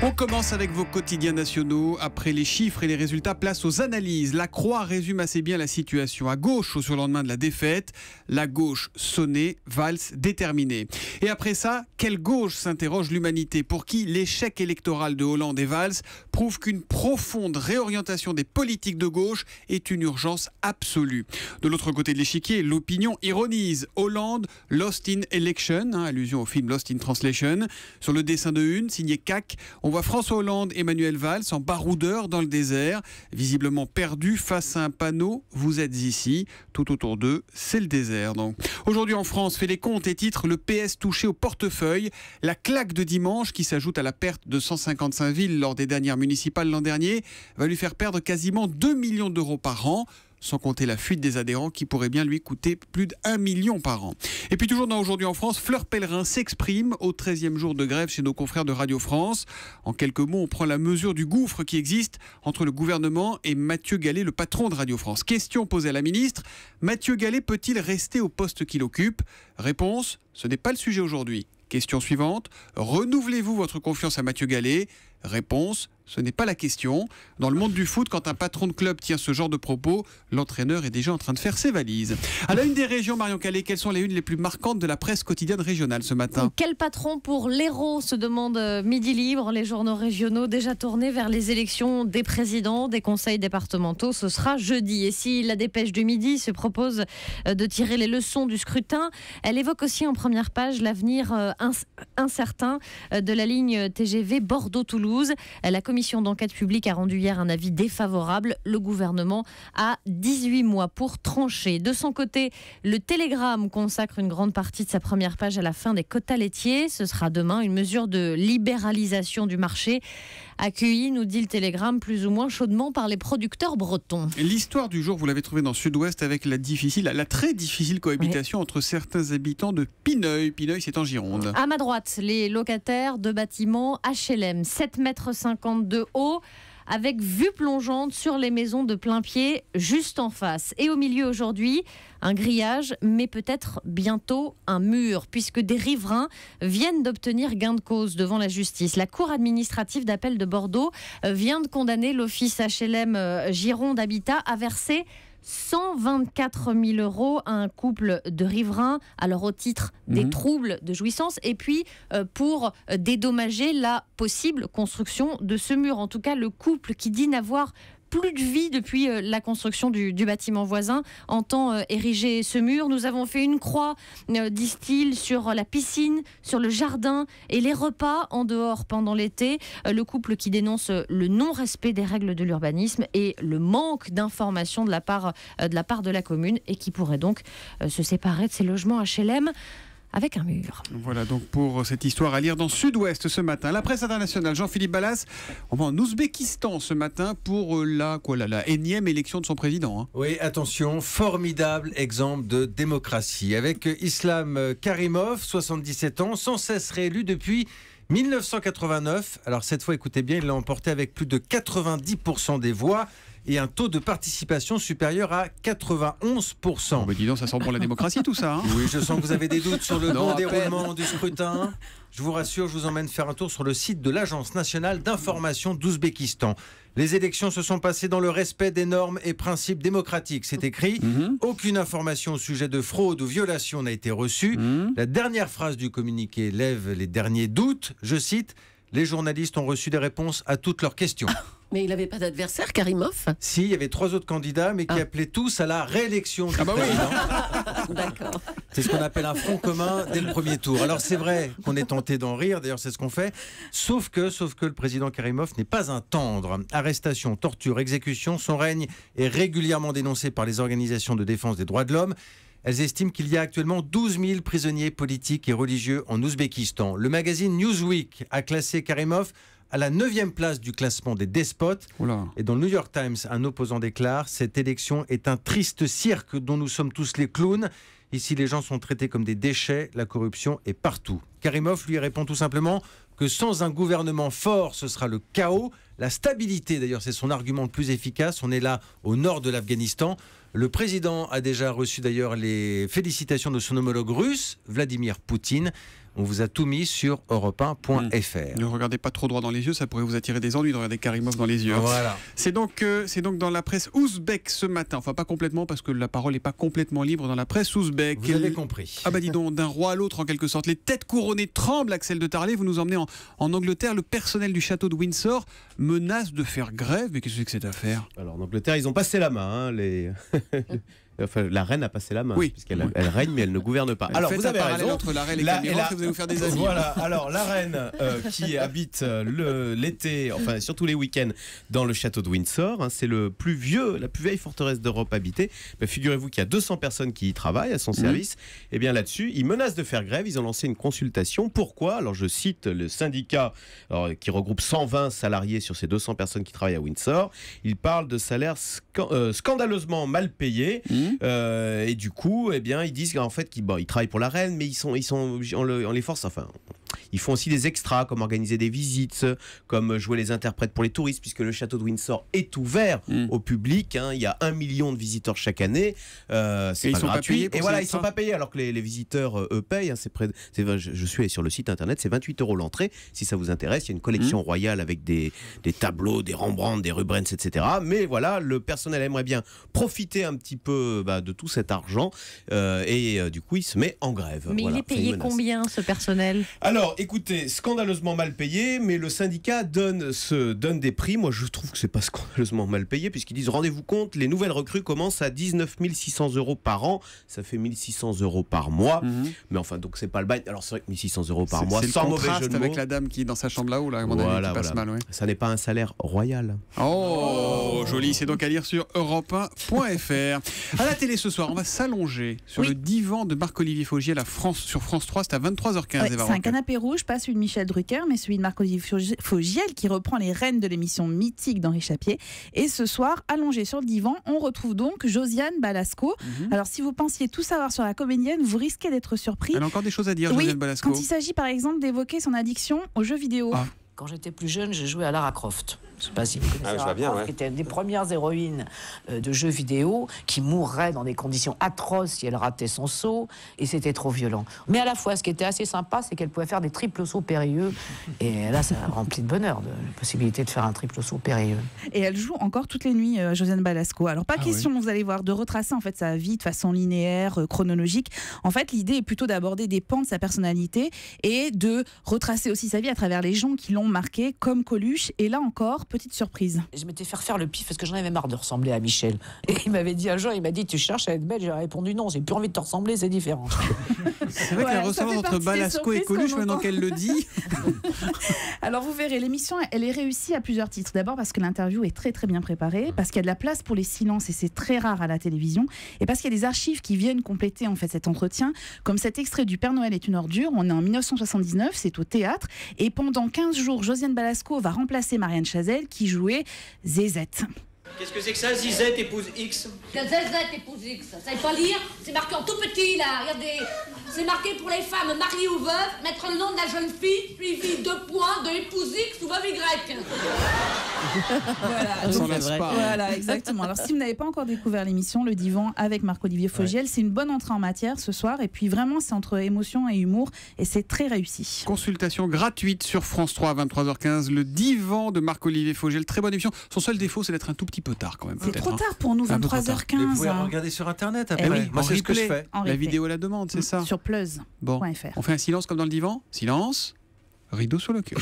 On commence avec vos quotidiens nationaux. Après les chiffres et les résultats, place aux analyses. La Croix résume assez bien la situation. À gauche, au surlendemain de la défaite, la gauche sonnée, Valls déterminée. Et après ça, quelle gauche, s'interroge l'humanité, pour qui l'échec électoral de Hollande et Valls prouve qu'une profonde réorientation des politiques de gauche est une urgence absolue. De l'autre côté de l'échiquier, l'opinion ironise. Hollande, Lost in Election, allusion au film Lost in Translation. Sur le dessin de une, signé CAC, on voit François Hollande et Manuel Valls en baroudeur dans le désert, visiblement perdus face à un panneau « Vous êtes ici ». Tout autour d'eux, c'est le désert. Donc. Aujourd'hui en France, fait les comptes et titre le PS touché au portefeuille. La claque de dimanche, qui s'ajoute à la perte de 155 villes lors des dernières municipales l'an dernier, va lui faire perdre quasiment 2 millions d'euros par an. Sans compter la fuite des adhérents qui pourrait bien lui coûter plus d'1 million par an. Et puis toujours dans Aujourd'hui en France, Fleur Pellerin s'exprime au 13e jour de grève chez nos confrères de Radio France. En quelques mots, on prend la mesure du gouffre qui existe entre le gouvernement et Mathieu Gallet, le patron de Radio France. Question posée à la ministre, Mathieu Gallet peut-il rester au poste qu'il occupe ? Réponse, ce n'est pas le sujet aujourd'hui. Question suivante, renouvelez-vous votre confiance à Mathieu Gallet ? Réponse, ce n'est pas la question. Dans le monde du foot, quand un patron de club tient ce genre de propos, l'entraîneur est déjà en train de faire ses valises. À la une des régions, Marion Calais, quelles sont les unes les plus marquantes de la presse quotidienne régionale ce matin ? Quel patron pour l'Hérault, se demande Midi Libre. Les journaux régionaux déjà tournés vers les élections des présidents, des conseils départementaux. Ce sera jeudi. Et si la dépêche du Midi se propose de tirer les leçons du scrutin, elle évoque aussi en première page l'avenir incertain de la ligne TGV Bordeaux-Toulouse. La commission d'enquête publique a rendu hier un avis défavorable. Le gouvernement a 18 mois pour trancher. De son côté, le Télégramme consacre une grande partie de sa première page à la fin des quotas laitiers. Ce sera demain une mesure de libéralisation du marché, accueillie, nous dit le Télégramme, plus ou moins chaudement par les producteurs bretons. L'histoire du jour, vous l'avez trouvée dans Sud-Ouest avec la très difficile cohabitation entre certains habitants de Pineuil. Pineuil, c'est en Gironde. À ma droite, les locataires de bâtiments HLM, 7,50 m de haut, avec vue plongeante sur les maisons de plein pied juste en face. Et au milieu aujourd'hui, un grillage, mais peut-être bientôt un mur, puisque des riverains viennent d'obtenir gain de cause devant la justice. La Cour administrative d'appel de Bordeaux vient de condamner l'office HLM Gironde Habitat à verser 124 000 € à un couple de riverains, alors au titre des troubles de jouissance, et puis pour dédommager la possible construction de ce mur. En tout cas, le couple qui dit n'avoir plus de vie depuis la construction du bâtiment voisin entend ériger ce mur. Nous avons fait une croix, disent-ils, sur la piscine, sur le jardin et les repas en dehors pendant l'été. Le couple qui dénonce le non-respect des règles de l'urbanisme et le manque d'informations de la part de la commune, et qui pourrait donc se séparer de ces logements HLM avec un mur. Voilà donc pour cette histoire à lire dans Sud-Ouest ce matin. La presse internationale, Jean-Philippe Ballas, on va en Ouzbékistan ce matin pour la énième élection de son président. Oui, attention, formidable exemple de démocratie. Avec Islam Karimov, 77 ans, sans cesse réélu depuis 1989. Alors cette fois, écoutez bien, il l'a emporté avec plus de 90% des voix et un taux de participation supérieur à 91%. Mais dis donc, ça sent bon la démocratie tout ça. Oui, je sens que vous avez des doutes sur le bon déroulement du scrutin. Je vous rassure, je vous emmène faire un tour sur le site de l'Agence nationale d'information d'Ouzbékistan. Les élections se sont passées dans le respect des normes et principes démocratiques. C'est écrit, aucune information au sujet de fraude ou violation n'a été reçue. La dernière phrase du communiqué lève les derniers doutes. Je cite, les journalistes ont reçu des réponses à toutes leurs questions. Mais il n'avait pas d'adversaire, Karimov ? Si, il y avait 3 autres candidats, mais qui appelaient tous à la réélection du président. D'accord. C'est ce qu'on appelle un front commun dès le premier tour. Alors c'est vrai qu'on est tenté d'en rire, d'ailleurs c'est ce qu'on fait, sauf que le président Karimov n'est pas un tendre. Arrestation, torture, exécution, son règne est régulièrement dénoncé par les organisations de défense des droits de l'homme. Elles estiment qu'il y a actuellement 12 000 prisonniers politiques et religieux en Ouzbékistan. Le magazine Newsweek a classé Karimov à la 9e place du classement des despotes. Oula. Et dans le New York Times, un opposant déclare « Cette élection est un triste cirque dont nous sommes tous les clowns. Ici, les gens sont traités comme des déchets. La corruption est partout. » Karimov lui répond tout simplement que sans un gouvernement fort, ce sera le chaos. La stabilité, d'ailleurs, c'est son argument le plus efficace. On est là au nord de l'Afghanistan. Le président a déjà reçu d'ailleurs les félicitations de son homologue russe, Vladimir Poutine. On vous a tout mis sur europe1.fr. Ne regardez pas trop droit dans les yeux, ça pourrait vous attirer des ennuis de regarder Karimov dans les yeux. Voilà. C'est donc dans la presse ouzbek ce matin. Enfin, pas complètement, parce que la parole n'est pas complètement libre dans la presse ouzbek. Vous avez compris. Ah bah dis donc, d'un roi à l'autre en quelque sorte. Les têtes couronnées tremblent, Axel de Tarlé. Vous nous emmenez en Angleterre. Le personnel du château de Windsor menace de faire grève. Mais qu'est-ce que c'est que cette affaire? Alors en Angleterre, ils ont passé la main. Enfin, la reine a passé la main, puisqu'elle elle règne, mais elle ne gouverne pas. Alors, vous avez raison. Entre la reine et Cameron, vous allez vous faire des amis. Voilà. Alors, la reine qui habite l'été, enfin surtout les week-ends, dans le château de Windsor, c'est la plus vieille forteresse d'Europe habitée. Figurez-vous qu'il y a 200 personnes qui y travaillent à son service. Et bien là-dessus, ils menacent de faire grève. Ils ont lancé une consultation. Pourquoi? Alors, je cite le syndicat qui regroupe 120 salariés sur ces 200 personnes qui travaillent à Windsor. Ils parlent de salaires scandaleusement mal payés. Et du coup, eh bien, ils disent qu'en fait, ils travaillent pour la reine, mais on les force. Enfin, ils font aussi des extras, comme organiser des visites, comme jouer les interprètes pour les touristes, puisque le château de Windsor est ouvert au public. Il y a 1 million de visiteurs chaque année. C'est pas gratuit. Et voilà, ils ne sont pas payés, alors que les visiteurs, eux, payent. Je suis allé sur le site internet, c'est 28 € l'entrée. Si ça vous intéresse, il y a une collection royale avec des tableaux, des Rembrandt, des Rubens, etc. Mais voilà, le personnel aimerait bien profiter un petit peu de tout cet argent et du coup il se met en grève. Mais il est payé combien, ce personnel? Alors écoutez, scandaleusement mal payé, mais le syndicat donne des prix. Moi je trouve que c'est pas scandaleusement mal payé, puisqu'ils disent, rendez-vous compte, les nouvelles recrues commencent à 19 600 € par an, ça fait 1 600 € par mois. Mais enfin, donc c'est pas le bail. Alors c'est vrai que 1 600 € par mois, sans mauvais jeu de mots, avec la dame qui est dans sa chambre là-haut, là, à mon avis, qui passe mal. Ça n'est pas un salaire royal. Oh, joli, c'est donc à lire sur europe1.fr. À la télé ce soir, on va s'allonger sur le divan de Marc-Olivier Fogiel sur France 3, c'est à 23h15. C'est un canapé rouge, pas celui de Michel Drucker, mais celui de Marc-Olivier Fogiel, qui reprend les rênes de l'émission mythique d'Henri Chapier. Et ce soir, allongé sur le divan, on retrouve donc Josiane Balasco. Alors si vous pensiez tout savoir sur la comédienne, vous risquez d'être surpris. Elle a encore des choses à dire, Josiane Balasco. Quand il s'agit par exemple d'évoquer son addiction aux jeux vidéo. Quand j'étais plus jeune, j'ai joué à Lara Croft. Je sais pas si vous connaissez Lara Croft, qui était une des premières héroïnes de jeux vidéo, qui mourrait dans des conditions atroces si elle ratait son saut, et c'était trop violent. Mais à la fois, ce qui était assez sympa, c'est qu'elle pouvait faire des triples sauts périlleux, et là, ça remplit de bonheur, la possibilité de faire un triple saut périlleux. Et elle joue encore toutes les nuits, Josiane Balasco. Alors pas question, vous allez voir, de retracer en fait sa vie de façon linéaire, chronologique. En fait, l'idée est plutôt d'aborder des pans de sa personnalité et de retracer aussi sa vie à travers les gens qui l'ont marqué, comme Coluche. Et là encore, petite surprise. Je m'étais fait refaire le pif parce que j'en avais marre de ressembler à Michel. Et il m'avait dit un jour, il m'a dit, tu cherches à être belle? J'ai répondu non, j'ai plus envie de te ressembler, c'est différent. C'est vrai que la ressemblance entre Balasco et Coluche, maintenant qu'elle le dit. Alors vous verrez, l'émission, elle est réussie à plusieurs titres. D'abord parce que l'interview est très très bien préparée, parce qu'il y a de la place pour les silences et c'est très rare à la télévision, et parce qu'il y a des archives qui viennent compléter en fait cet entretien, comme cet extrait du Père Noël est une ordure. On est en 1979, c'est au théâtre, et pendant 15 jours, Josiane Balasco va remplacer Marianne Chazelle qui jouait Zézette. Qu'est-ce que c'est que ça, Zizette épouse X? Que Zézette épouse X, ça savez pas lire? C'est marqué en tout petit là, regardez. C'est marqué pour les femmes mariées ou veuves, mettre le nom de la jeune fille, suivi 2 points de épouse X ou veuve Y. Voilà, exactement. Alors si vous n'avez pas encore découvert l'émission Le Divan avec Marc-Olivier Fogiel, c'est une bonne entrée en matière ce soir, et puis vraiment c'est entre émotion et humour, et c'est très réussi. Consultation gratuite sur France 3 à 23h15, Le Divan de Marc-Olivier Fogiel, très bonne émission. Son seul défaut, c'est d'être un tout petit peu tard quand même. C'est trop tard pour nous, 23h15. Vous pouvez regarder sur internet après. Oui, moi c'est ce que je fais. La vidéo à la demande, c'est ça. Sur Pleuse.fr. Bon, on fait un silence comme dans le divan. Silence, rideau sur le cul.